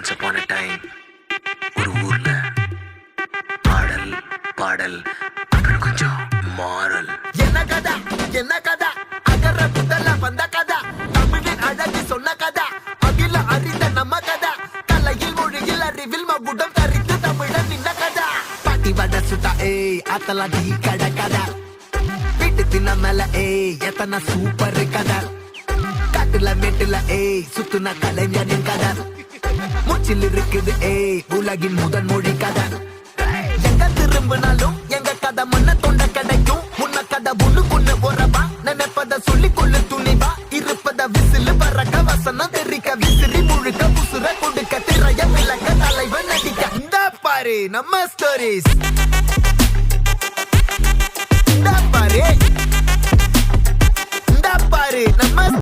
once upon a time ஒரு ஊர்ல ஆடல் பாடல் அப்புறம் கொஞ்சம் மாறல். என்ன கதா அகர புதல வந்த கதா தமிழின் அழகு சொன்ன கதா அகில அறிந்த நம்ம கதா கலையில் மொழியில் அறிவில் மகுடம் தரித்து தமிழன் நின்ன கதா பாட்டி வட சுட்டா அத்தலா டீ கட கதா வீட்டு தின்ன மேல எத்தனை சூப்பர் கதா காட்டுல மேட்டுல சுத்துன கலைஞனின் கதா மூச்சில் இருக்குது உலகின் முதன் மொழி கதா எங்க திரும்பினாலும் எங்க கதை மண்ண தொண்ட கிடைக்கும் முன்ன கதை ஒண்ணு போறவா நினைப்பத சொல்லி கொள்ளு துணிவா இருப்பத விசிலு பறக்க வசனம் தெரிக்க விசிறி முழுக்க புசுர கொடுக்க திரைய விளக்க தலைவன் நடிக்க இந்த பாரு நம்ம ஸ்டோரிஸ் இந்த பாரு நம்ம